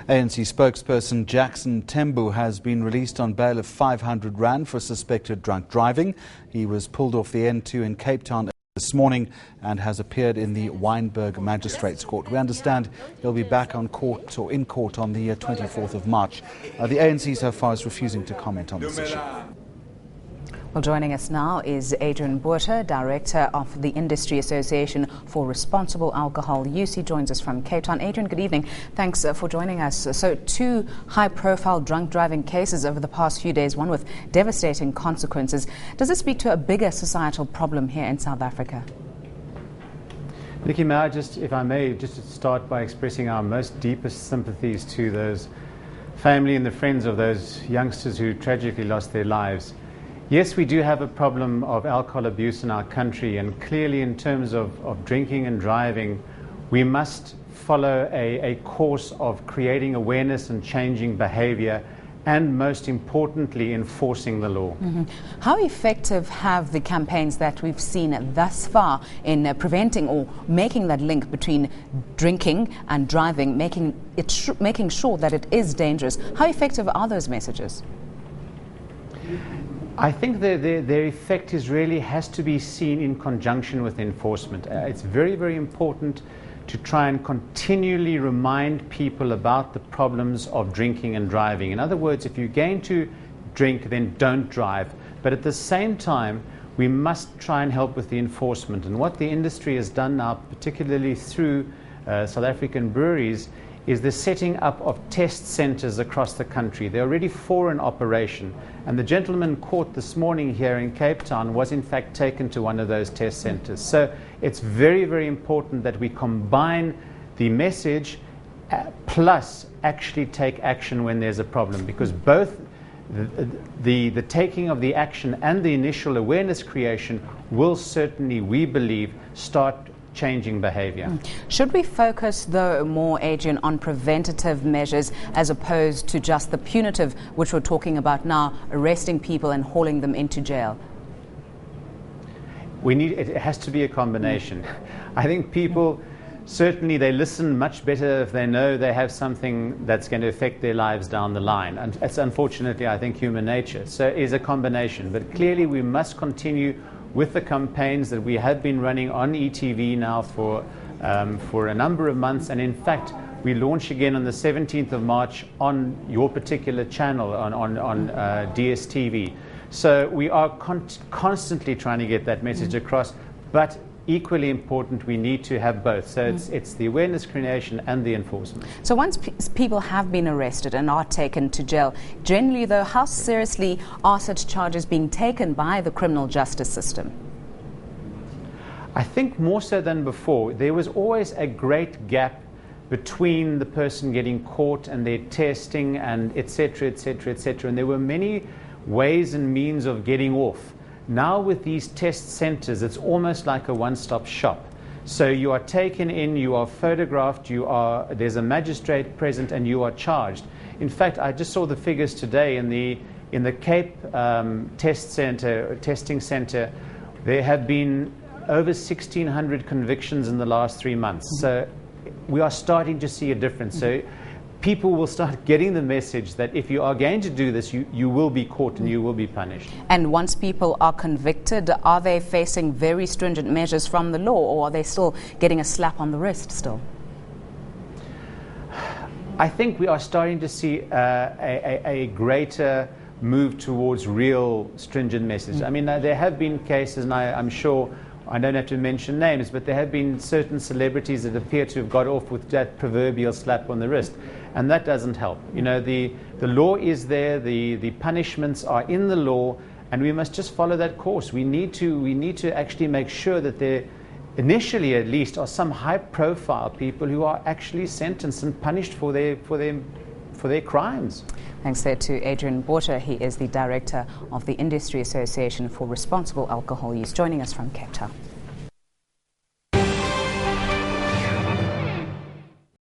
ANC spokesperson Jackson Tembu has been released on bail of 500 rand for suspected drunk driving. He was pulled off the N2 in Cape Town this morning and has appeared in the Wynberg Magistrates Court. We understand he'll be back in court on the 24th of March. The ANC so far is refusing to comment on this issue. Well, joining us now is Adrian Botha, Director of the Industry Association for Responsible Alcohol Use. He joins us from Cape Town. Adrian, good evening. Thanks for joining us. So, two high-profile drunk driving cases over the past few days, one with devastating consequences. Does this speak to a bigger societal problem here in South Africa? Nikki, may I just, if I may, just start by expressing our most deepest sympathies to those family and the friends of those youngsters who tragically lost their lives. Yes, we do have a problem of alcohol abuse in our country, and clearly in terms of drinking and driving, we must follow a course of creating awareness and changing behavior, and most importantly, enforcing the law. How effective have the campaigns that we've seen thus far in preventing or making that link between drinking and driving, making sure that it is dangerous? How effective are those messages? I think their effect has to be seen in conjunction with enforcement. It's very, very important to try and continually remind people about the problems of drinking and driving. In other words, if you're going to drink, then don't drive. But at the same time, we must try and help with the enforcement. And what the industry has done now, particularly through South African breweries, is the setting up of test centres across the country. There are already 4 in operation, and the gentleman caught this morning here in Cape Town was in fact taken to one of those test centres. So it's very, very important that we combine the message plus actually take action when there's a problem, because both the taking of the action and the initial awareness creation will certainly, we believe, start changing behavior. Should we focus, though, more, Adrian, on preventative measures as opposed to just the punitive, which we're talking about now, arresting people and hauling them into jail? It has to be a combination. I think people, certainly they listen much better if they know they have something that's going to affect their lives down the line. And it's unfortunately, I think, human nature. So it is a combination. But clearly we must continue with the campaigns that we have been running on ETV now for a number of months, and in fact we launch again on the 17th of March on your particular channel on DSTV. So we are constantly trying to get that message across, but equally important, we need to have both. So it's the awareness creation and the enforcement. So once people have been arrested and are taken to jail, generally though, how seriously are such charges being taken by the criminal justice system? I think more so than before. There was always a great gap between the person getting caught and their testing and etc., etc., etc. And there were many ways and means of getting off. Now with these test centres, it's almost like a one-stop shop. So you are taken in, you are photographed, there's a magistrate present, and you are charged. In fact, I just saw the figures today in the Cape testing centre. There have been over 1,600 convictions in the last 3 months. So we are starting to see a difference. So people will start getting the message that if you are going to do this, you will be caught and you will be punished. And once people are convicted, are they facing very stringent measures from the law, or are they still getting a slap on the wrist still? I think we are starting to see a greater move towards real stringent messages. I mean, there have been cases, and I'm sure I don't have to mention names, but there have been certain celebrities that appear to have got off with that proverbial slap on the wrist, and that doesn't help. You know, the law is there, the punishments are in the law, and we must just follow that course. We need to actually make sure that there, initially at least, are some high-profile people who are actually sentenced and punished for their crimes. Thanks there to Adrian Botha. He is the Director of the Industry Association for Responsible Alcohol Use, joining us from Cape Town.